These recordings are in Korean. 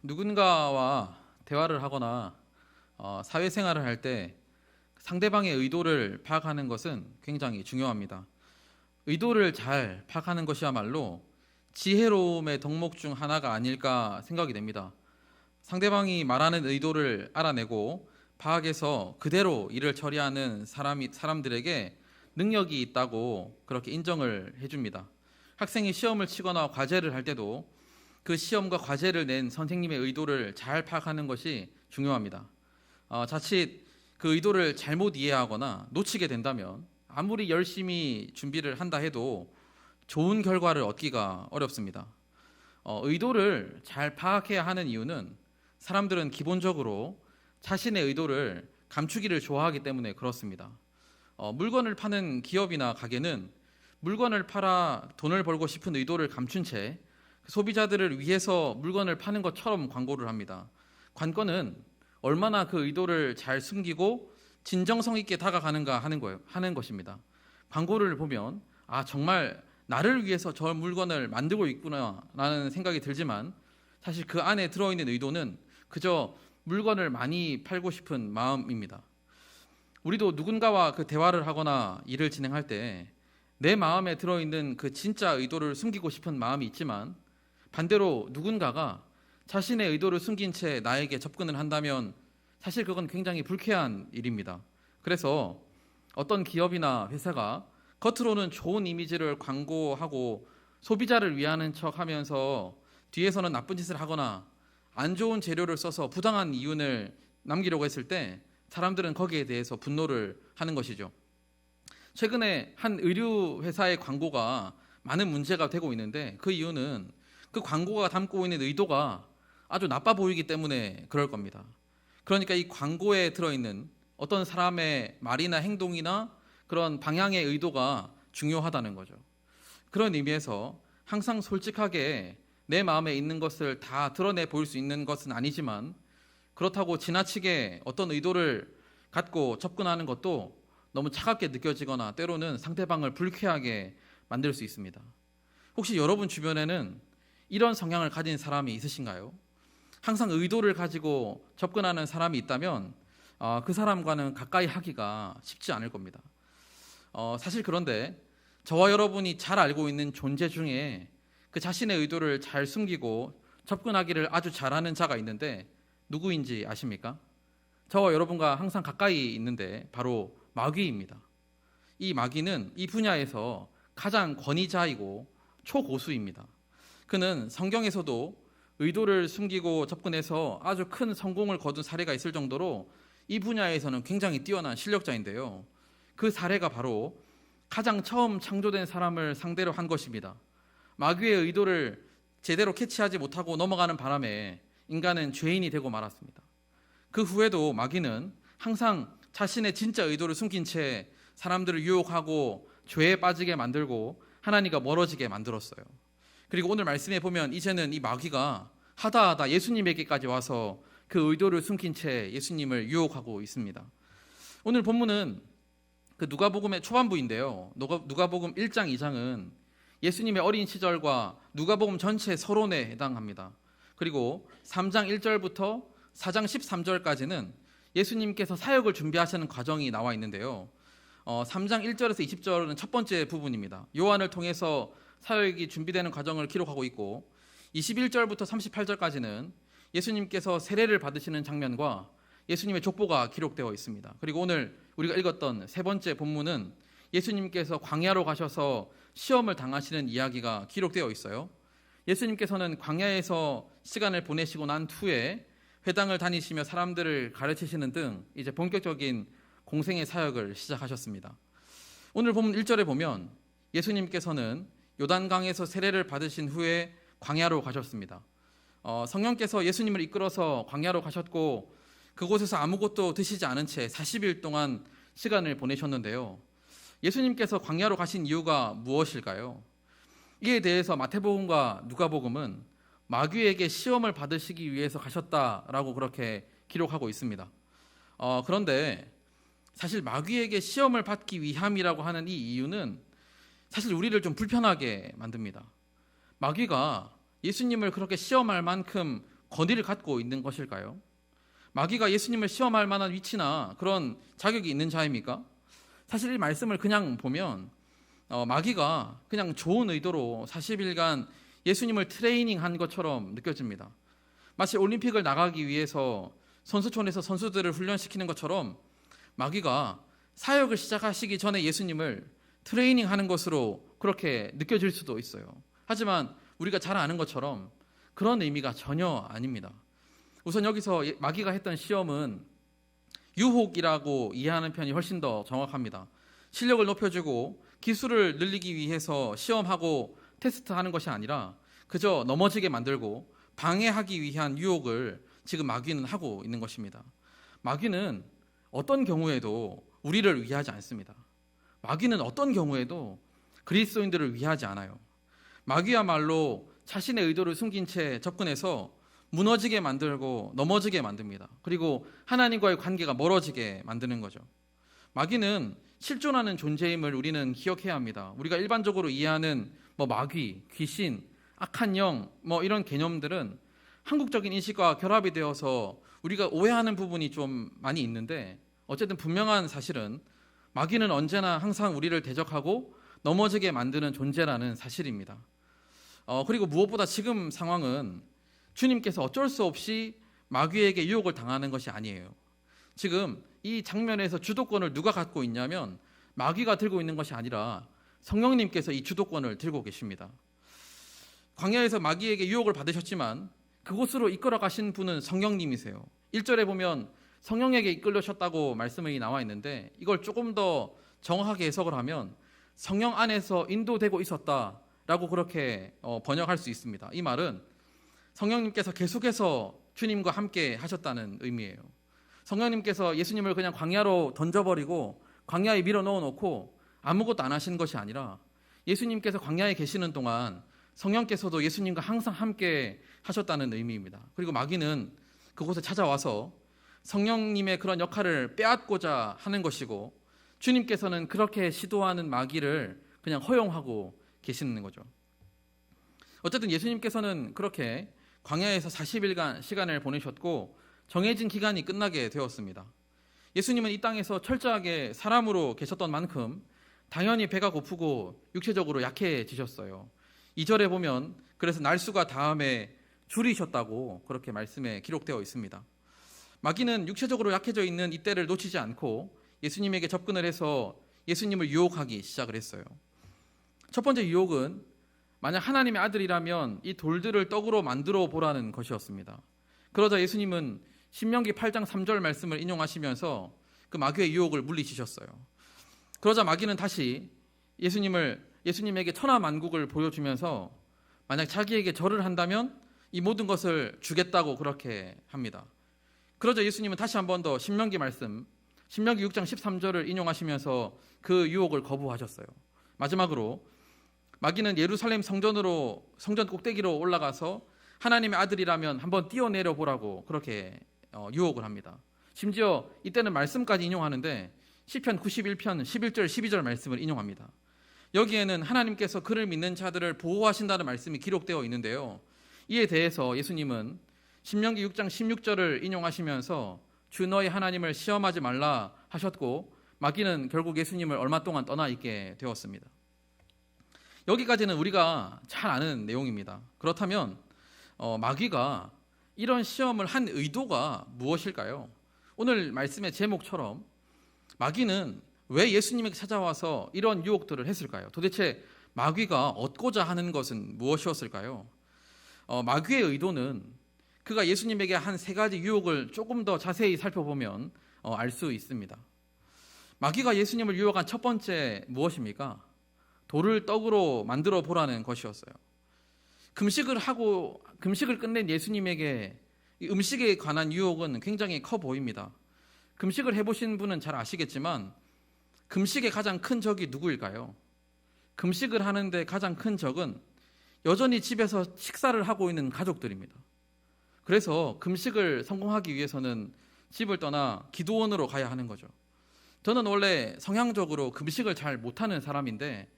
누군가와 대화를 하거나 사회생활을 할 때 상대방의 의도를 파악하는 것은 굉장히 중요합니다. 의도를 잘 파악하는 것이야말로 지혜로움의 덕목 중 하나가 아닐까 생각이 됩니다. 상대방이 말하는 의도를 알아내고 파악해서 그대로 일을 처리하는 사람들에게 능력이 있다고 그렇게 인정을 해줍니다. 학생이 시험을 치거나 과제를 할 때도 그 시험과 과제를 낸 선생님의 의도를 잘 파악하는 것이 중요합니다. 자칫 그 의도를 잘못 이해하거나 놓치게 된다면 아무리 열심히 준비를 한다 해도 좋은 결과를 얻기가 어렵습니다. 의도를 잘 파악해야 하는 이유는 사람들은 기본적으로 자신의 의도를 감추기를 좋아하기 때문에 그렇습니다. 물건을 파는 기업이나 가게는 물건을 팔아 돈을 벌고 싶은 의도를 감춘 채 소비자들을 위해서 물건을 파는 것처럼 광고를 합니다. 관건은 얼마나 그 의도를 잘 숨기고 진정성 있게 다가가는가 하는 것입니다. 광고를 보면 정말 나를 위해서 저 물건을 만들고 있구나라는 생각이 들지만 사실 그 안에 들어있는 의도는 그저 물건을 많이 팔고 싶은 마음입니다. 우리도 누군가와 그 대화를 하거나 일을 진행할 때 내 마음에 들어있는 그 진짜 의도를 숨기고 싶은 마음이 있지만 반대로 누군가가 자신의 의도를 숨긴 채 나에게 접근을 한다면 사실 그건 굉장히 불쾌한 일입니다. 그래서 어떤 기업이나 회사가 겉으로는 좋은 이미지를 광고하고 소비자를 위하는 척 하면서 뒤에서는 나쁜 짓을 하거나 안 좋은 재료를 써서 부당한 이윤을 남기려고 했을 때 사람들은 거기에 대해서 분노를 하는 것이죠. 최근에 한 의류 회사의 광고가 많은 문제가 되고 있는데 그 이유는 그 광고가 담고 있는 의도가 아주 나빠 보이기 때문에 그럴 겁니다. 그러니까 이 광고에 들어있는 어떤 사람의 말이나 행동이나 그런 방향의 의도가 중요하다는 거죠. 그런 의미에서 항상 솔직하게 내 마음에 있는 것을 다 드러내 보일 수 있는 것은 아니지만 그렇다고 지나치게 어떤 의도를 갖고 접근하는 것도 너무 차갑게 느껴지거나 때로는 상대방을 불쾌하게 만들 수 있습니다. 혹시 여러분 주변에는 이런 성향을 가진 사람이 있으신가요? 항상 의도를 가지고 접근하는 사람이 있다면 그 사람과는 가까이 하기가 쉽지 않을 겁니다. 사실 그런데 저와 여러분이 잘 알고 있는 존재 중에 그 자신의 의도를 잘 숨기고 접근하기를 아주 잘하는 자가 있는데 누구인지 아십니까? 저와 여러분과 항상 가까이 있는데 바로 마귀입니다. 이 마귀는 이 분야에서 가장 권위자이고 초고수입니다. 그는 성경에서도 의도를 숨기고 접근해서 아주 큰 성공을 거둔 사례가 있을 정도로 이 분야에서는 굉장히 뛰어난 실력자인데요. 그 사례가 바로 가장 처음 창조된 사람을 상대로 한 것입니다. 마귀의 의도를 제대로 캐치하지 못하고 넘어가는 바람에 인간은 죄인이 되고 말았습니다. 그 후에도 마귀는 항상 자신의 진짜 의도를 숨긴 채 사람들을 유혹하고 죄에 빠지게 만들고 하나님과 멀어지게 만들었어요. 그리고 오늘 말씀에 보면 이제는 이 마귀가 하다 예수님에게까지 와서 그 의도를 숨긴 채 예수님을 유혹하고 있습니다. 오늘 본문은 그 누가복음의 초반부인데요. 누가복음 1장 2장은 예수님의 어린 시절과 누가복음 전체 서론에 해당합니다. 그리고 3장 1절부터 4장 13절까지는 예수님께서 사역을 준비하시는 과정이 나와 있는데요. 3장 1절에서 20절은 첫 번째 부분입니다. 요한을 통해서 사역이 준비되는 과정을 기록하고 있고 21절부터 38절까지는 예수님께서 세례를 받으시는 장면과 예수님의 족보가 기록되어 있습니다. 그리고 오늘 우리가 읽었던 세 번째 본문은 예수님께서 광야로 가셔서 시험을 당하시는 이야기가 기록되어 있어요. 예수님께서는 광야에서 시간을 보내시고 난 후에 회당을 다니시며 사람들을 가르치시는 등 이제 본격적인 공생의 사역을 시작하셨습니다. 오늘 본문 1절에 보면 예수님께서는 요단강에서 세례를 받으신 후에 광야로 가셨습니다. 성령께서 예수님을 이끌어서 광야로 가셨고 그곳에서 아무것도 드시지 않은 채 40일 동안 시간을 보내셨는데요. 예수님께서 광야로 가신 이유가 무엇일까요? 이에 대해서 마태복음과 누가복음은 마귀에게 시험을 받으시기 위해서 가셨다라고 그렇게 기록하고 있습니다. 그런데 사실 마귀에게 시험을 받기 위함이라고 하는 이 이유는 사실 우리를 좀 불편하게 만듭니다. 마귀가 예수님을 그렇게 시험할 만큼 권위를 갖고 있는 것일까요? 마귀가 예수님을 시험할 만한 위치나 그런 자격이 있는 자입니까? 사실 이 말씀을 그냥 보면 마귀가 그냥 좋은 의도로 40일간 예수님을 트레이닝한 것처럼 느껴집니다. 마치 올림픽을 나가기 위해서 선수촌에서 선수들을 훈련시키는 것처럼 마귀가 사역을 시작하시기 전에 예수님을 트레이닝하는 것으로 그렇게 느껴질 수도 있어요. 하지만 우리가 잘 아는 것처럼 그런 의미가 전혀 아닙니다. 우선 여기서 마귀가 했던 시험은 유혹이라고 이해하는 편이 훨씬 더 정확합니다. 실력을 높여주고 기술을 늘리기 위해서 시험하고 테스트하는 것이 아니라 그저 넘어지게 만들고 방해하기 위한 유혹을 지금 마귀는 하고 있는 것입니다. 마귀는 어떤 경우에도 우리를 위하지 않습니다. 마귀는 어떤 경우에도 그리스도인들을 위하지 않아요. 마귀야말로 자신의 의도를 숨긴 채 접근해서 무너지게 만들고 넘어지게 만듭니다. 그리고 하나님과의 관계가 멀어지게 만드는 거죠. 마귀는 실존하는 존재임을 우리는 기억해야 합니다. 우리가 일반적으로 이해하는 마귀, 귀신, 악한 영 이런 개념들은 한국적인 인식과 결합이 되어서 우리가 오해하는 부분이 좀 많이 있는데 어쨌든 분명한 사실은 마귀는 언제나 항상 우리를 대적하고 넘어지게 만드는 존재라는 사실입니다. 그리고 무엇보다 지금 상황은 주님께서 어쩔 수 없이 마귀에게 유혹을 당하는 것이 아니에요. 지금 이 장면에서 주도권을 누가 갖고 있냐면 마귀가 들고 있는 것이 아니라 성령님께서 이 주도권을 들고 계십니다. 광야에서 마귀에게 유혹을 받으셨지만 그곳으로 이끌어 가신 분은 성령님이세요. 1절에 보면 성령에게 이끌려셨다고 말씀이 나와 있는데 이걸 조금 더 정확하게 해석을 하면 성령 안에서 인도되고 있었다라고 그렇게 번역할 수 있습니다. 이 말은 성령님께서 계속해서 주님과 함께 하셨다는 의미예요. 성령님께서 예수님을 그냥 광야로 던져버리고 광야에 밀어 넣어놓고 아무것도 안 하시는 것이 아니라 예수님께서 광야에 계시는 동안 성령께서도 예수님과 항상 함께 하셨다는 의미입니다. 그리고 마귀는 그곳에 찾아와서 성령님의 그런 역할을 빼앗고자 하는 것이고 주님께서는 그렇게 시도하는 마귀를 그냥 허용하고 계시는 거죠. 어쨌든 예수님께서는 그렇게 광야에서 40일간 시간을 보내셨고 정해진 기간이 끝나게 되었습니다. 예수님은 이 땅에서 철저하게 사람으로 계셨던 만큼 당연히 배가 고프고 육체적으로 약해지셨어요. 2절에 보면 그래서 날수가 다음에 줄이셨다고 그렇게 말씀에 기록되어 있습니다. 마귀는 육체적으로 약해져 있는 이때를 놓치지 않고 예수님에게 접근을 해서 예수님을 유혹하기 시작을 했어요. 첫 번째 유혹은 만약 하나님의 아들이라면 이 돌들을 떡으로 만들어 보라는 것이었습니다. 그러자 예수님은 신명기 8장 3절 말씀을 인용하시면서 그 마귀의 유혹을 물리치셨어요. 그러자 마귀는 다시 예수님에게 천하만국을 보여주면서 만약 자기에게 절을 한다면 이 모든 것을 주겠다고 그렇게 합니다. 그러자 예수님은 다시 한 번 더 신명기 말씀 신명기 6장 13절을 인용하시면서 그 유혹을 거부하셨어요. 마지막으로 마귀는 예루살렘 성전 꼭대기로 올라가서 하나님의 아들이라면 한번 뛰어내려 보라고 그렇게 유혹을 합니다. 심지어 이때는 말씀까지 인용하는데 시편 91편 11절 12절 말씀을 인용합니다. 여기에는 하나님께서 그를 믿는 자들을 보호하신다는 말씀이 기록되어 있는데요. 이에 대해서 예수님은 신명기 6장 16절을 인용하시면서 주 너희 하나님을 시험하지 말라 하셨고 마귀는 결국 예수님을 얼마 동안 떠나 있게 되었습니다. 여기까지는 우리가 잘 아는 내용입니다. 그렇다면 마귀가 이런 시험을 한 의도가 무엇일까요? 오늘 말씀의 제목처럼 마귀는 왜 예수님에게 찾아와서 이런 유혹들을 했을까요? 도대체 마귀가 얻고자 하는 것은 무엇이었을까요? 마귀의 의도는 그가 예수님에게 한 3가지 유혹을 조금 더 자세히 살펴보면 알 수 있습니다. 마귀가 예수님을 유혹한 첫 번째 무엇입니까? 돌을 떡으로 만들어 보라는 것이었어요. 금식을 끝낸 예수님에게 음식에 관한 유혹은 굉장히 커 보입니다. 금식을 해보신 분은 잘 아시겠지만 금식의 가장 큰 적이 누구일까요? 금식을 하는데 가장 큰 적은 여전히 집에서 식사를 하고 있는 가족들입니다. 그래서 금식을 성공하기 위해서는 집을 떠나 기도원으로 가야 하는 거죠. 저는 원래 성향적으로 금식을 잘 못하는 사람인데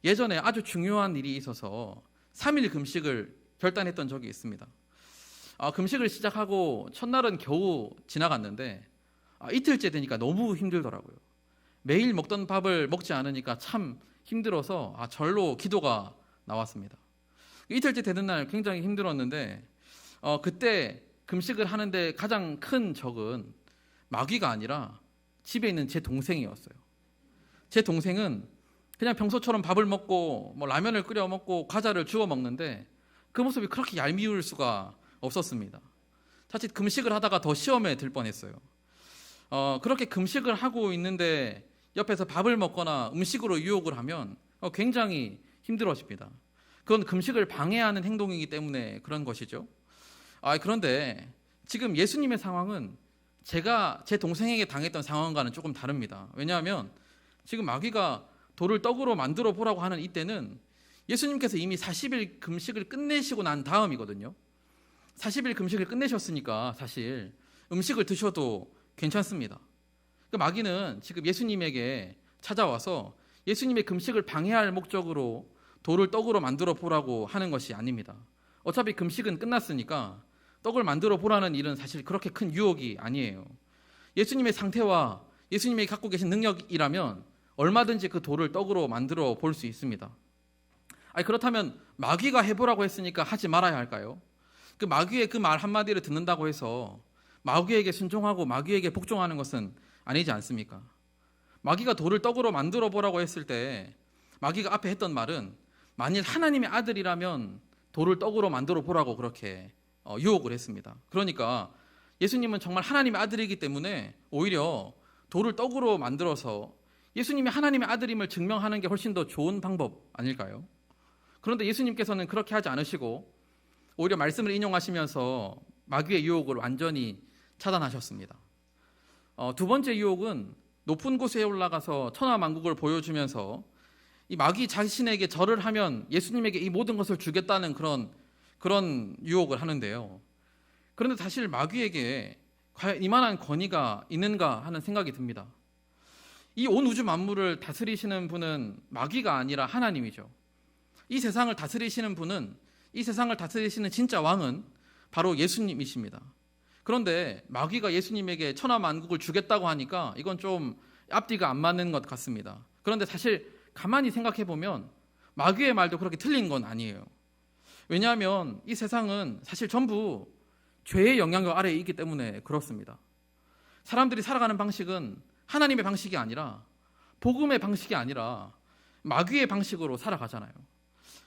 예전에 아주 중요한 일이 있어서 3일 금식을 결단했던 적이 있습니다. 금식을 시작하고 첫날은 겨우 지나갔는데 이틀째 되니까 너무 힘들더라고요. 매일 먹던 밥을 먹지 않으니까 참 힘들어서 절로 기도가 나왔습니다. 이틀째 되는 날 굉장히 힘들었는데 그때 금식을 하는데 가장 큰 적은 마귀가 아니라 집에 있는 제 동생이었어요. 제 동생은 그냥 평소처럼 밥을 먹고 뭐 라면을 끓여 먹고 과자를 주워 먹는데 그 모습이 그렇게 얄미울 수가 없었습니다. 자칫 금식을 하다가 더 시험에 들 뻔했어요. 그렇게 금식을 하고 있는데 옆에서 밥을 먹거나 음식으로 유혹을 하면 굉장히 힘들어집니다. 그건 금식을 방해하는 행동이기 때문에 그런 것이죠. 그런데 지금 예수님의 상황은 제가 제 동생에게 당했던 상황과는 조금 다릅니다. 왜냐하면 지금 마귀가 돌을 떡으로 만들어 보라고 하는 이때는 예수님께서 이미 40일 금식을 끝내시고 난 다음이거든요. 40일 금식을 끝내셨으니까 사실 음식을 드셔도 괜찮습니다. 그 마귀는 지금 예수님에게 찾아와서 예수님의 금식을 방해할 목적으로 돌을 떡으로 만들어 보라고 하는 것이 아닙니다. 어차피 금식은 끝났으니까 떡을 만들어 보라는 일은 사실 그렇게 큰 유혹이 아니에요. 예수님의 상태와 예수님이 갖고 계신 능력이라면 얼마든지 그 돌을 떡으로 만들어 볼 수 있습니다. 그렇다면 마귀가 해보라고 했으니까 하지 말아야 할까요? 그 마귀의 그 말 한마디를 듣는다고 해서 마귀에게 순종하고 마귀에게 복종하는 것은 아니지 않습니까? 마귀가 돌을 떡으로 만들어 보라고 했을 때 마귀가 앞에 했던 말은 만일 하나님의 아들이라면 돌을 떡으로 만들어 보라고 그렇게 유혹을 했습니다. 그러니까 예수님은 정말 하나님의 아들이기 때문에 오히려 돌을 떡으로 만들어서 예수님이 하나님의 아들임을 증명하는 게 훨씬 더 좋은 방법 아닐까요? 그런데 예수님께서는 그렇게 하지 않으시고 오히려 말씀을 인용하시면서 마귀의 유혹을 완전히 차단하셨습니다. 두 번째 유혹은 높은 곳에 올라가서 천하만국을 보여주면서 이 마귀 자신에게 절을 하면 예수님에게 이 모든 것을 주겠다는 그런 유혹을 하는데요. 그런데 사실 마귀에게 과연 이만한 권위가 있는가 하는 생각이 듭니다. 이 온 우주 만물을 다스리시는 분은 마귀가 아니라 하나님이죠. 이 세상을 다스리시는 분은, 이 세상을 다스리시는 진짜 왕은 바로 예수님이십니다. 그런데 마귀가 예수님에게 천하만국을 주겠다고 하니까 이건 좀 앞뒤가 안 맞는 것 같습니다. 그런데 사실 가만히 생각해 보면 마귀의 말도 그렇게 틀린 건 아니에요. 왜냐하면 이 세상은 사실 전부 죄의 영향력 아래에 있기 때문에 그렇습니다. 사람들이 살아가는 방식은 하나님의 방식이 아니라, 복음의 방식이 아니라 마귀의 방식으로 살아가잖아요.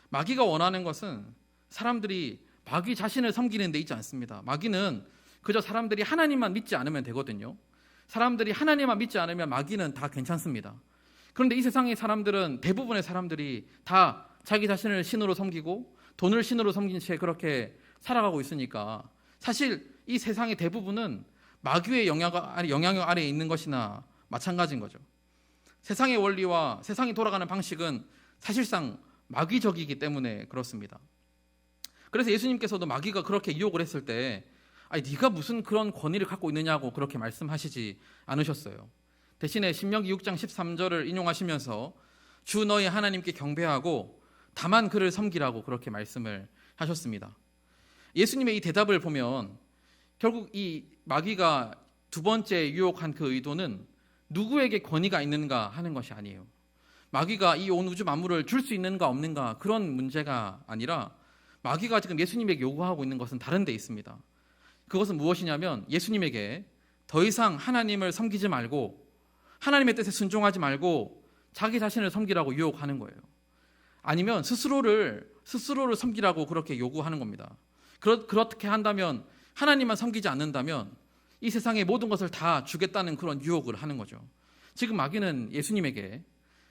마귀가 원하는 것은 사람들이 마귀 자신을 섬기는 데 있지 않습니다. 마귀는 그저 사람들이 하나님만 믿지 않으면 되거든요. 사람들이 하나님만 믿지 않으면 마귀는 다 괜찮습니다. 그런데 이 세상의 사람들은, 대부분의 사람들이 다 자기 자신을 신으로 섬기고 돈을 신으로 섬긴 채 그렇게 살아가고 있으니까 사실 이 세상의 대부분은 마귀의 영향력 아래에 있는 것이나 마찬가지인 거죠. 세상의 원리와 세상이 돌아가는 방식은 사실상 마귀적이기 때문에 그렇습니다. 그래서 예수님께서도 마귀가 그렇게 유혹을 했을 때 네가 무슨 그런 권위를 갖고 있느냐고 그렇게 말씀하시지 않으셨어요. 대신에 신명기 6장 13절을 인용하시면서 주 너희 하나님께 경배하고 다만 그를 섬기라고 그렇게 말씀을 하셨습니다. 예수님의 이 대답을 보면 결국 이 마귀가 두 번째 유혹한 그 의도는 누구에게 권위가 있는가 하는 것이 아니에요. 마귀가 이 온 우주 만물을 줄 수 있는가 없는가 그런 문제가 아니라 마귀가 지금 예수님에게 요구하고 있는 것은 다른 데 있습니다. 그것은 무엇이냐면 예수님에게 더 이상 하나님을 섬기지 말고 하나님의 뜻에 순종하지 말고 자기 자신을 섬기라고 유혹하는 거예요. 아니면 스스로를 섬기라고 그렇게 요구하는 겁니다. 그렇게 한다면, 하나님만 섬기지 않는다면 이 세상의 모든 것을 다 주겠다는 그런 유혹을 하는 거죠. 지금 마귀는 예수님에게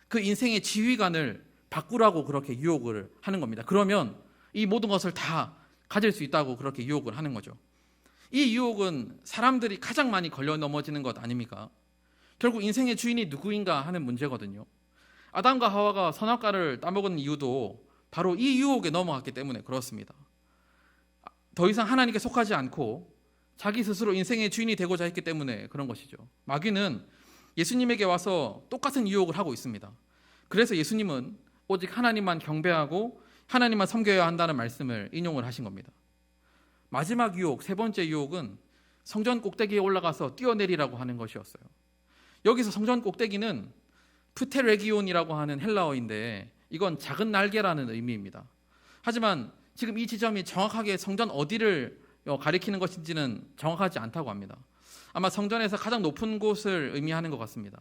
그 인생의 지휘관을 바꾸라고 그렇게 유혹을 하는 겁니다. 그러면 이 모든 것을 다 가질 수 있다고 그렇게 유혹을 하는 거죠. 이 유혹은 사람들이 가장 많이 걸려 넘어지는 것 아닙니까? 결국 인생의 주인이 누구인가 하는 문제거든요. 아담과 하와가 선악과를 따먹은 이유도 바로 이 유혹에 넘어갔기 때문에 그렇습니다. 더 이상 하나님께 속하지 않고 자기 스스로 인생의 주인이 되고자 했기 때문에 그런 것이죠. 마귀는 예수님에게 와서 똑같은 유혹을 하고 있습니다. 그래서 예수님은 오직 하나님만 경배하고 하나님만 섬겨야 한다는 말씀을 인용을 하신 겁니다. 마지막 유혹, 세 번째 유혹은 성전 꼭대기에 올라가서 뛰어내리라고 하는 것이었어요. 여기서 성전 꼭대기는 프테레기온이라고 하는 헬라어인데 이건 작은 날개라는 의미입니다. 하지만 지금 이 지점이 정확하게 성전 어디를 가리키는 것인지는 정확하지 않다고 합니다. 아마 성전에서 가장 높은 곳을 의미하는 것 같습니다.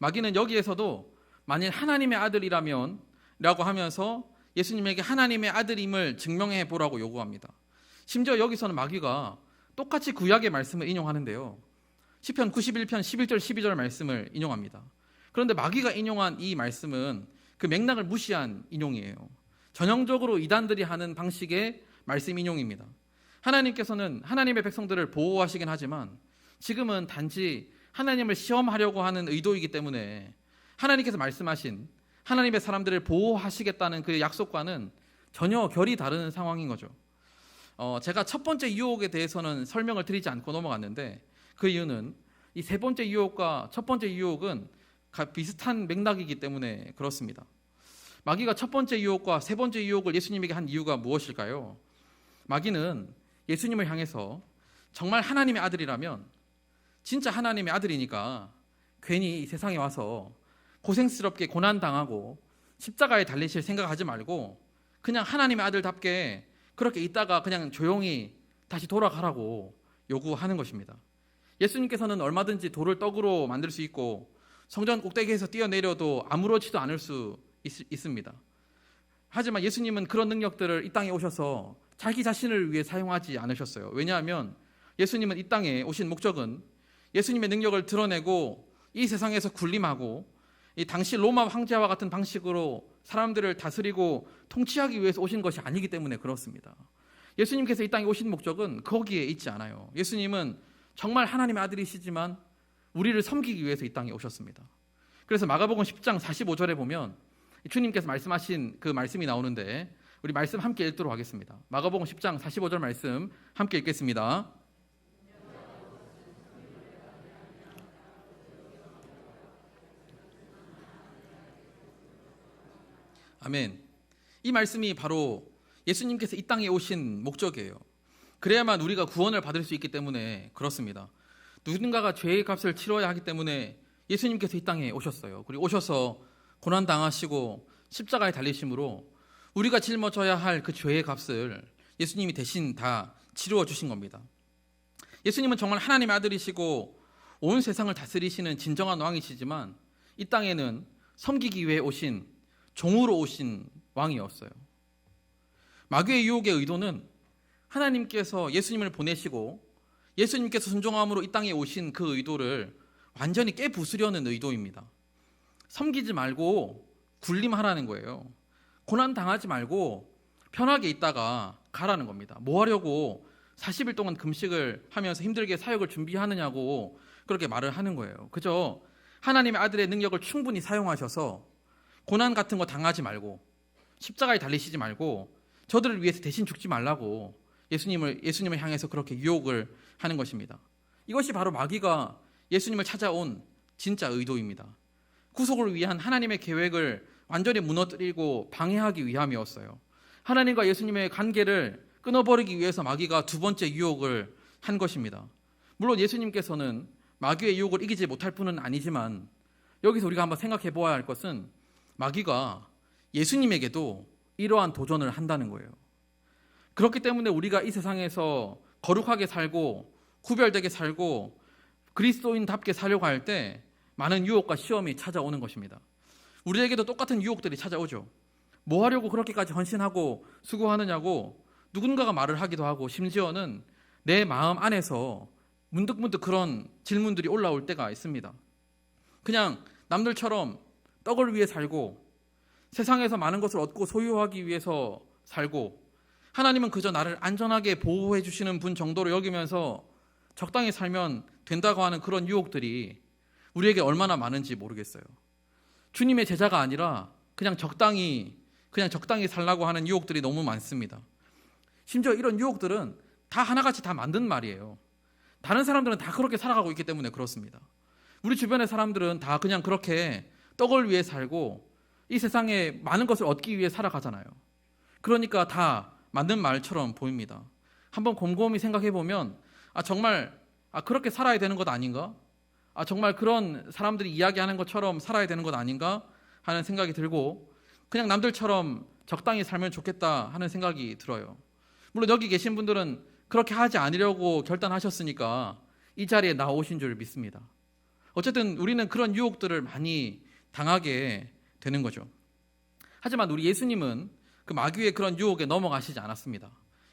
마귀는 여기에서도 만일 하나님의 아들이라면 라고 하면서 예수님에게 하나님의 아들임을 증명해 보라고 요구합니다. 심지어 여기서는 마귀가 똑같이 구약의 말씀을 인용하는데요. 시편 91편 11절 12절 말씀을 인용합니다. 그런데 마귀가 인용한 이 말씀은 그 맥락을 무시한 인용이에요. 전형적으로 이단들이 하는 방식의 말씀 인용입니다. 하나님께서는 하나님의 백성들을 보호하시긴 하지만 지금은 단지 하나님을 시험하려고 하는 의도이기 때문에 하나님께서 말씀하신 하나님의 사람들을 보호하시겠다는 그 약속과는 전혀 결이 다른 상황인 거죠. 제가 첫 번째 유혹에 대해서는 설명을 드리지 않고 넘어갔는데 그 이유는 이 세 번째 유혹과 첫 번째 유혹은 비슷한 맥락이기 때문에 그렇습니다. 마귀가 첫 번째 유혹과 세 번째 유혹을 예수님에게 한 이유가 무엇일까요? 마귀는 예수님을 향해서 정말 하나님의 아들이라면 진짜 하나님의 아들이니까 괜히 이 세상에 와서 고생스럽게 고난당하고 십자가에 달리실 생각하지 말고 그냥 하나님의 아들답게 그렇게 있다가 그냥 조용히 다시 돌아가라고 요구하는 것입니다. 예수님께서는 얼마든지 돌을 떡으로 만들 수 있고 성전 꼭대기에서 뛰어내려도 아무렇지도 않을 수 있습니다. 하지만 예수님은 그런 능력들을 이 땅에 오셔서 자기 자신을 위해 사용하지 않으셨어요. 왜냐하면 예수님은 이 땅에 오신 목적은 예수님의 능력을 드러내고 이 세상에서 군림하고 이 당시 로마 황제와 같은 방식으로 사람들을 다스리고 통치하기 위해서 오신 것이 아니기 때문에 그렇습니다. 예수님께서 이 땅에 오신 목적은 거기에 있지 않아요. 예수님은 정말 하나님의 아들이시지만 우리를 섬기기 위해서 이 땅에 오셨습니다. 그래서 마가복음 10장 45절에 보면 주님께서 말씀하신 그 말씀이 나오는데 우리 말씀 함께 읽도록 하겠습니다. 마가복음 10장 45절 말씀 함께 읽겠습니다. 아멘. 이 말씀이 바로 예수님께서 이 땅에 오신 목적이에요. 그래야만 우리가 구원을 받을 수 있기 때문에 그렇습니다. 누군가가 죄의 값을 치러야 하기 때문에 예수님께서 이 땅에 오셨어요. 그리고 오셔서 고난당하시고 십자가에 달리심으로 우리가 짊어져야 할 그 죄의 값을 예수님이 대신 다 치루어 주신 겁니다. 예수님은 정말 하나님의 아들이시고 온 세상을 다스리시는 진정한 왕이시지만 이 땅에는 섬기기 위해 오신 종으로 오신 왕이었어요. 마귀의 유혹의 의도는 하나님께서 예수님을 보내시고 예수님께서 순종함으로 이 땅에 오신 그 의도를 완전히 깨부수려는 의도입니다. 섬기지 말고 군림하라는 거예요. 고난 당하지 말고 편하게 있다가 가라는 겁니다. 뭐 하려고 40일 동안 금식을 하면서 힘들게 사역을 준비하느냐고 그렇게 말을 하는 거예요. 그저 하나님의 아들의 능력을 충분히 사용하셔서 고난 같은 거 당하지 말고 십자가에 달리시지 말고 저들을 위해서 대신 죽지 말라고 예수님을 향해서 그렇게 유혹을 하는 것입니다. 이것이 바로 마귀가 예수님을 찾아온 진짜 의도입니다. 구속을 위한 하나님의 계획을 완전히 무너뜨리고 방해하기 위함이었어요. 하나님과 예수님의 관계를 끊어버리기 위해서 마귀가 두 번째 유혹을 한 것입니다. 물론 예수님께서는 마귀의 유혹을 이기지 못할 뿐은 아니지만 여기서 우리가 한번 생각해 보아야 할 것은 마귀가 예수님에게도 이러한 도전을 한다는 거예요. 그렇기 때문에 우리가 이 세상에서 거룩하게 살고 구별되게 살고 그리스도인답게 살려고 할 때 많은 유혹과 시험이 찾아오는 것입니다. 우리에게도 똑같은 유혹들이 찾아오죠. 뭐 하려고 그렇게까지 헌신하고 수고하느냐고 누군가가 말을 하기도 하고 심지어는 내 마음 안에서 문득문득 그런 질문들이 올라올 때가 있습니다. 그냥 남들처럼 떡을 위해 살고 세상에서 많은 것을 얻고 소유하기 위해서 살고 하나님은 그저 나를 안전하게 보호해 주시는 분 정도로 여기면서 적당히 살면 된다고 하는 그런 유혹들이 우리에게 얼마나 많은지 모르겠어요. 주님의 제자가 아니라 그냥 적당히 살라고 하는 유혹들이 너무 많습니다. 심지어 이런 유혹들은 다 하나같이 다 만든 말이에요. 다른 사람들은 다 그렇게 살아가고 있기 때문에 그렇습니다. 우리 주변의 사람들은 다 그냥 그렇게 떡을 위해 살고 이 세상에 많은 것을 얻기 위해 살아가잖아요. 그러니까 다 맞는 말처럼 보입니다. 한번 곰곰이 생각해 보면 정말 그렇게 살아야 되는 것 아닌가? 정말 그런 사람들이 이야기하는 것처럼 살아야 되는 것 아닌가 하는 생각이 들고 그냥 남들처럼 적당히 살면 좋겠다 하는 생각이 들어요. 물론 여기 계신 분들은 그렇게 하지 않으려고 결단하셨으니까 이 자리에 나오신 줄 믿습니다. 어쨌든 우리는 그런 유혹들을 많이 당하게 되는 거죠. 하지만 우리 예수님은 그 마귀의 그런 유혹에 넘어가시지 않았습니다.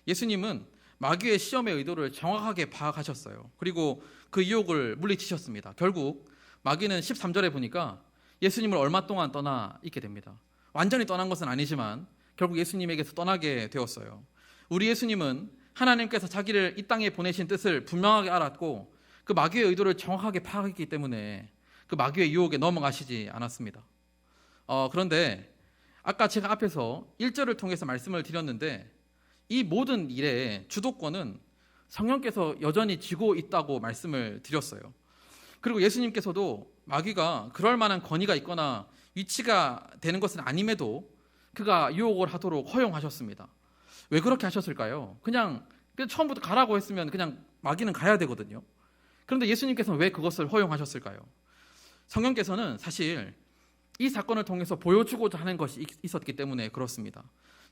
예수님은 마귀의 시험의 의도를 정확하게 파악하셨어요. 그리고 그 유혹을 물리치셨습니다. 결국 마귀는 13절에 보니까 예수님을 얼마 동안 떠나 있게 됩니다. 완전히 떠난 것은 아니지만 결국 예수님에게서 떠나게 되었어요. 우리 예수님은 하나님께서 자기를 이 땅에 보내신 뜻을 분명하게 알았고 그 마귀의 의도를 정확하게 파악했기 때문에 그 마귀의 유혹에 넘어가시지 않았습니다. 그런데 아까 제가 앞에서 1절을 통해서 말씀을 드렸는데 이 모든 일의 주도권은 성령께서 여전히 쥐고 있다고 말씀을 드렸어요. 그리고 예수님께서도 마귀가 그럴 만한 권위가 있거나 위치가 되는 것은 아님에도 그가 유혹을 하도록 허용하셨습니다. 왜 그렇게 하셨을까요? 그냥 처음부터 가라고 했으면 그냥 마귀는 가야 되거든요. 그런데 예수님께서는 왜 그것을 허용하셨을까요? 성령께서는 사실 이 사건을 통해서 보여주고자 하는 것이 있었기 때문에 그렇습니다.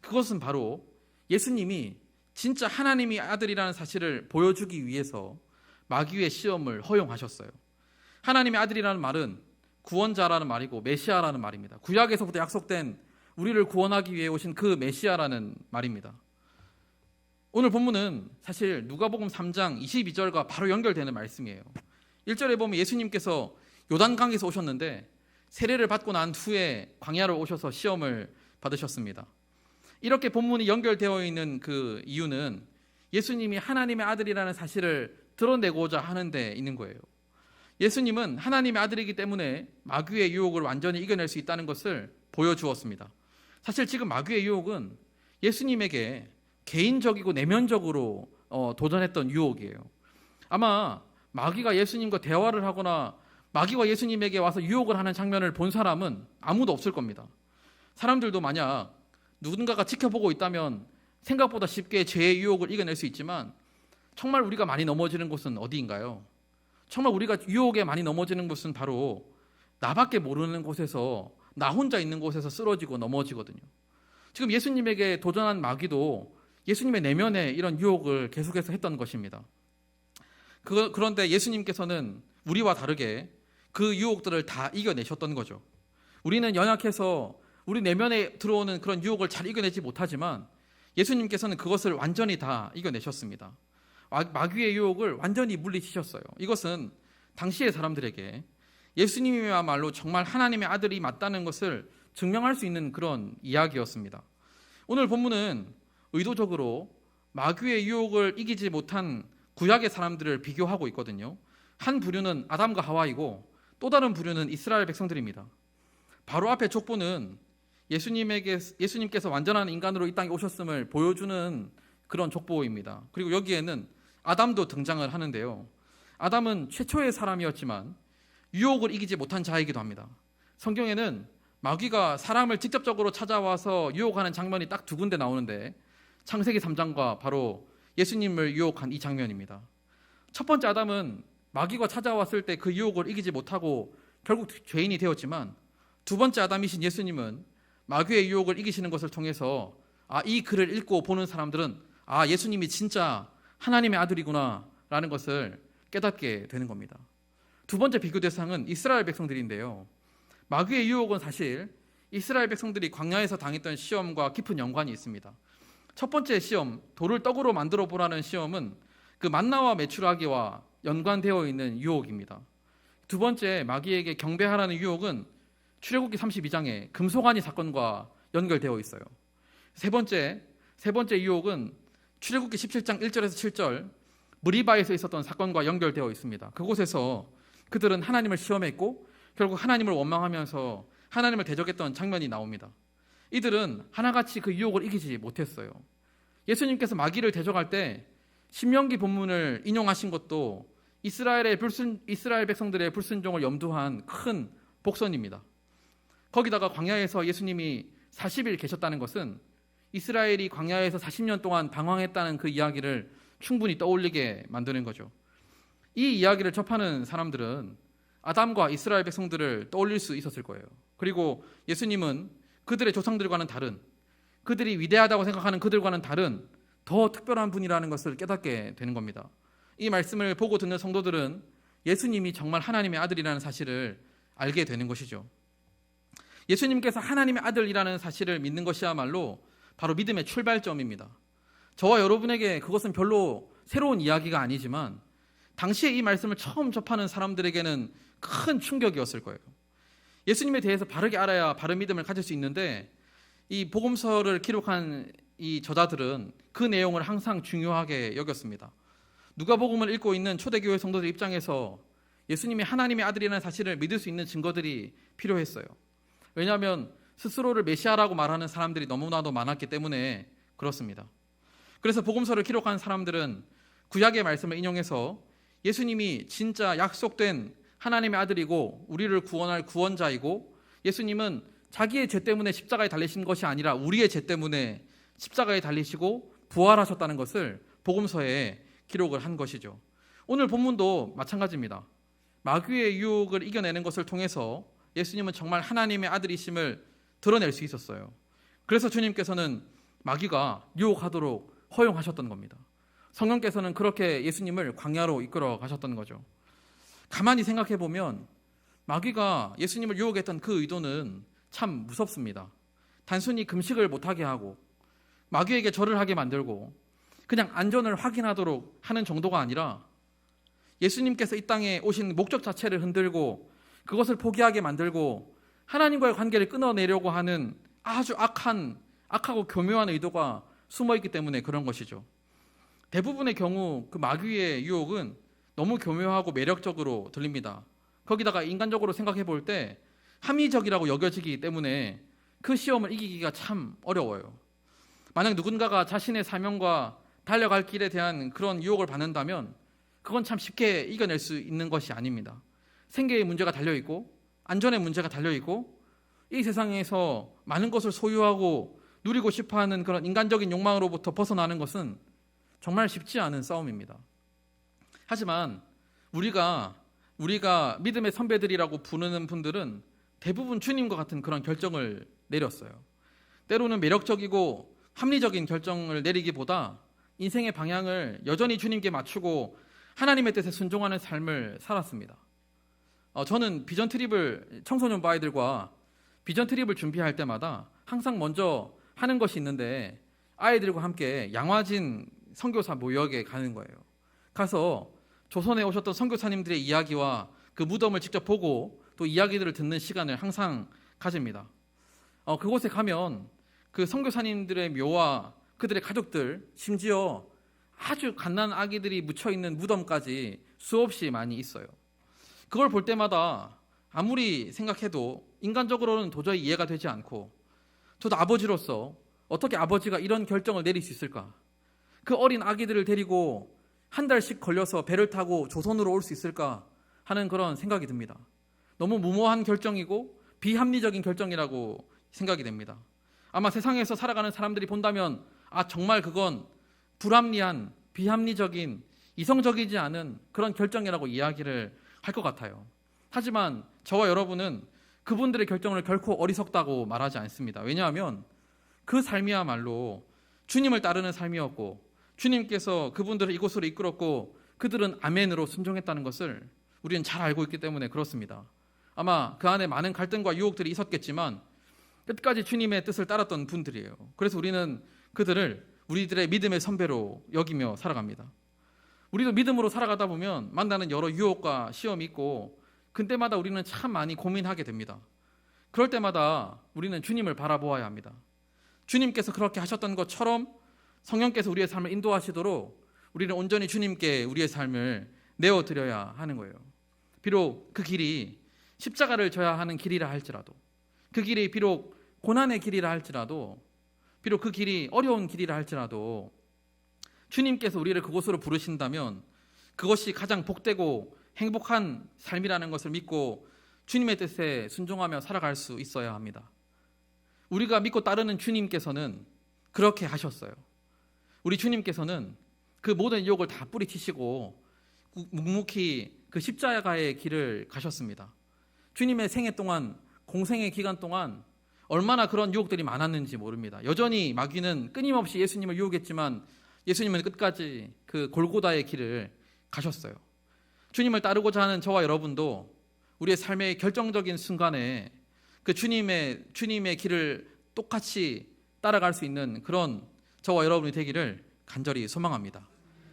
그것은 바로 예수님이 진짜 하나님이 아들이라는 사실을 보여주기 위해서 마귀의 시험을 허용하셨어요. 하나님의 아들이라는 말은 구원자라는 말이고 메시아라는 말입니다. 구약에서부터 약속된 우리를 구원하기 위해 오신 그 메시아라는 말입니다. 오늘 본문은 사실 누가복음 3장 22절과 바로 연결되는 말씀이에요. 1절에 보면 예수님께서 요단강에서 오셨는데 세례를 받고 난 후에 광야로 오셔서 시험을 받으셨습니다. 이렇게 본문이 연결되어 있는 그 이유는 예수님이 하나님의 아들이라는 사실을 드러내고자 하는 데 있는 거예요. 예수님은 하나님의 아들이기 때문에 마귀의 유혹을 완전히 이겨낼 수 있다는 것을 보여주었습니다. 사실 지금 마귀의 유혹은 예수님에게 개인적이고 내면적으로 도전했던 유혹이에요. 아마 마귀가 예수님과 대화를 하거나 마귀가 예수님에게 와서 유혹을 하는 장면을 본 사람은 아무도 없을 겁니다. 사람들도 만약 누군가가 지켜보고 있다면 생각보다 쉽게 죄의 유혹을 이겨낼 수 있지만 정말 우리가 많이 넘어지는 곳은 어디인가요? 정말 우리가 유혹에 많이 넘어지는 곳은 바로 나밖에 모르는 곳에서 나 혼자 있는 곳에서 쓰러지고 넘어지거든요. 지금 예수님에게 도전한 마귀도 예수님의 내면에 이런 유혹을 계속해서 했던 것입니다. 그런데 예수님께서는 우리와 다르게 그 유혹들을 다 이겨내셨던 거죠. 우리는 연약해서 우리 내면에 들어오는 그런 유혹을 잘 이겨내지 못하지만 예수님께서는 그것을 완전히 다 이겨내셨습니다. 마귀의 유혹을 완전히 물리치셨어요. 이것은 당시의 사람들에게 예수님이야말로 정말 하나님의 아들이 맞다는 것을 증명할 수 있는 그런 이야기였습니다. 오늘 본문은 의도적으로 마귀의 유혹을 이기지 못한 구약의 사람들을 비교하고 있거든요. 한 부류는 아담과 하와이고 또 다른 부류는 이스라엘 백성들입니다. 바로 앞에 족보는 예수님께서 완전한 인간으로 이 땅에 오셨음을 보여주는 그런 족보입니다. 그리고 여기에는 아담도 등장을 하는데요. 아담은 최초의 사람이었지만 유혹을 이기지 못한 자이기도 합니다. 성경에는 마귀가 사람을 직접적으로 찾아와서 유혹하는 장면이 딱 두 군데 나오는데 창세기 3장과 바로 예수님을 유혹한 이 장면입니다. 첫 번째 아담은 마귀가 찾아왔을 때 그 유혹을 이기지 못하고 결국 죄인이 되었지만 두 번째 아담이신 예수님은 마귀의 유혹을 이기시는 것을 통해서 이 글을 읽고 보는 사람들은 예수님이 진짜 하나님의 아들이구나 라는 것을 깨닫게 되는 겁니다. 두 번째 비교 대상은 이스라엘 백성들인데요. 마귀의 유혹은 사실 이스라엘 백성들이 광야에서 당했던 시험과 깊은 연관이 있습니다. 첫 번째 시험, 돌을 떡으로 만들어 보라는 시험은 그 만나와 메추라기와 연관되어 있는 유혹입니다. 두 번째 마귀에게 경배하라는 유혹은 출애굽기 32장의 금송아지 사건과 연결되어 있어요. 세 번째 유혹은 출애굽기 17장 1절에서 7절 무리바에서 있었던 사건과 연결되어 있습니다. 그곳에서 그들은 하나님을 시험했고 결국 하나님을 원망하면서 하나님을 대적했던 장면이 나옵니다. 이들은 하나같이 그 유혹을 이기지 못했어요. 예수님께서 마귀를 대적할 때 신명기 본문을 인용하신 것도 이스라엘 백성들의 불순종을 염두한 큰 복선입니다. 거기다가 광야에서 예수님이 40일 계셨다는 것은 이스라엘이 광야에서 40년 동안 방황했다는 그 이야기를 충분히 떠올리게 만드는 거죠. 이 이야기를 접하는 사람들은 아담과 이스라엘 백성들을 떠올릴 수 있었을 거예요. 그리고 예수님은 그들의 조상들과는 다른, 그들이 위대하다고 생각하는 그들과는 다른 더 특별한 분이라는 것을 깨닫게 되는 겁니다. 이 말씀을 보고 듣는 성도들은 예수님이 정말 하나님의 아들이라는 사실을 알게 되는 것이죠. 예수님께서 하나님의 아들이라는 사실을 믿는 것이야말로 바로 믿음의 출발점입니다. 저와 여러분에게 그것은 별로 새로운 이야기가 아니지만 당시에 이 말씀을 처음 접하는 사람들에게는 큰 충격이었을 거예요. 예수님에 대해서 바르게 알아야 바른 믿음을 가질 수 있는데 이 복음서를 기록한 이 저자들은 그 내용을 항상 중요하게 여겼습니다. 누가복음을 읽고 있는 초대교회 성도들 입장에서 예수님이 하나님의 아들이라는 사실을 믿을 수 있는 증거들이 필요했어요. 왜냐하면 스스로를 메시아라고 말하는 사람들이 너무나도 많았기 때문에 그렇습니다. 그래서 복음서를 기록한 사람들은 구약의 말씀을 인용해서 예수님이 진짜 약속된 하나님의 아들이고 우리를 구원할 구원자이고 예수님은 자기의 죄 때문에 십자가에 달리신 것이 아니라 우리의 죄 때문에 십자가에 달리시고 부활하셨다는 것을 복음서에 기록을 한 것이죠. 오늘 본문도 마찬가지입니다. 마귀의 유혹을 이겨내는 것을 통해서 예수님은 정말 하나님의 아들이심을 드러낼 수 있었어요. 그래서 주님께서는 마귀가 유혹하도록 허용하셨던 겁니다. 성령께서는 그렇게 예수님을 광야로 이끌어 가셨던 거죠. 가만히 생각해 보면 마귀가 예수님을 유혹했던 그 의도는 참 무섭습니다. 단순히 금식을 못하게 하고 마귀에게 절을 하게 만들고 그냥 안전을 확인하도록 하는 정도가 아니라 예수님께서 이 땅에 오신 목적 자체를 흔들고 그것을 포기하게 만들고 하나님과의 관계를 끊어내려고 하는 아주 악하고 교묘한 의도가 숨어있기 때문에 그런 것이죠. 대부분의 경우 그 마귀의 유혹은 너무 교묘하고 매력적으로 들립니다. 거기다가 인간적으로 생각해 볼 때 합리적이라고 여겨지기 때문에 그 시험을 이기기가 참 어려워요. 만약 누군가가 자신의 사명과 달려갈 길에 대한 그런 유혹을 받는다면 그건 참 쉽게 이겨낼 수 있는 것이 아닙니다. 생계의 문제가 달려있고 안전의 문제가 달려있고 이 세상에서 많은 것을 소유하고 누리고 싶어하는 그런 인간적인 욕망으로부터 벗어나는 것은 정말 쉽지 않은 싸움입니다. 하지만 우리가 믿음의 선배들이라고 부르는 분들은 대부분 주님과 같은 그런 결정을 내렸어요. 때로는 매력적이고 합리적인 결정을 내리기보다 인생의 방향을 여전히 주님께 맞추고 하나님의 뜻에 순종하는 삶을 살았습니다. 저는 비전 트립을 청소년부 아이들과 비전 트립을 준비할 때마다 항상 먼저 하는 것이 있는데 아이들과 함께 양화진 선교사 모역에 가는 거예요. 가서 조선에 오셨던 선교사님들의 이야기와 그 무덤을 직접 보고 또 이야기들을 듣는 시간을 항상 가집니다. 그곳에 가면 그 선교사님들의 묘와 그들의 가족들, 심지어 아주 갓난 아기들이 묻혀있는 무덤까지 수없이 많이 있어요. 그걸 볼 때마다 아무리 생각해도 인간적으로는 도저히 이해가 되지 않고 저도 아버지로서 어떻게 아버지가 이런 결정을 내릴 수 있을까? 그 어린 아기들을 데리고 한 달씩 걸려서 배를 타고 조선으로 올 수 있을까 하는 그런 생각이 듭니다. 너무 무모한 결정이고 비합리적인 결정이라고 생각이 됩니다. 아마 세상에서 살아가는 사람들이 본다면 정말 그건 불합리한, 비합리적인, 이성적이지 않은 그런 결정이라고 이야기를 할 것 같아요. 하지만 저와 여러분은 그분들의 결정을 결코 어리석다고 말하지 않습니다. 왜냐하면 그 삶이야말로 주님을 따르는 삶이었고 주님께서 그분들을 이곳으로 이끌었고 그들은 아멘으로 순종했다는 것을 우리는 잘 알고 있기 때문에 그렇습니다. 아마 그 안에 많은 갈등과 유혹들이 있었겠지만 끝까지 주님의 뜻을 따랐던 분들이에요. 그래서 우리는 그들을 우리들의 믿음의 선배로 여기며 살아갑니다. 우리도 믿음으로 살아가다 보면 만나는 여러 유혹과 시험이 있고 그때마다 우리는 참 많이 고민하게 됩니다. 그럴 때마다 우리는 주님을 바라보아야 합니다. 주님께서 그렇게 하셨던 것처럼 성령께서 우리의 삶을 인도하시도록 우리는 온전히 주님께 우리의 삶을 내어드려야 하는 거예요. 비록 그 길이 십자가를 져야 하는 길이라 할지라도, 그 길이 비록 고난의 길이라 할지라도, 비록 그 길이 어려운 길이라 할지라도 주님께서 우리를 그곳으로 부르신다면 그것이 가장 복되고 행복한 삶이라는 것을 믿고 주님의 뜻에 순종하며 살아갈 수 있어야 합니다. 우리가 믿고 따르는 주님께서는 그렇게 하셨어요. 우리 주님께서는 그 모든 유혹을 다 뿌리치시고 묵묵히 그 십자가의 길을 가셨습니다. 주님의 생애 동안, 공생의 기간 동안 얼마나 그런 유혹들이 많았는지 모릅니다. 여전히 마귀는 끊임없이 예수님을 유혹했지만 예수님은 끝까지 그 골고다의 길을 가셨어요. 주님을 따르고자 하는 저와 여러분도 우리의 삶의 결정적인 순간에 그 주님의 길을 똑같이 따라갈 수 있는 그런 저와 여러분이 되기를 간절히 소망합니다.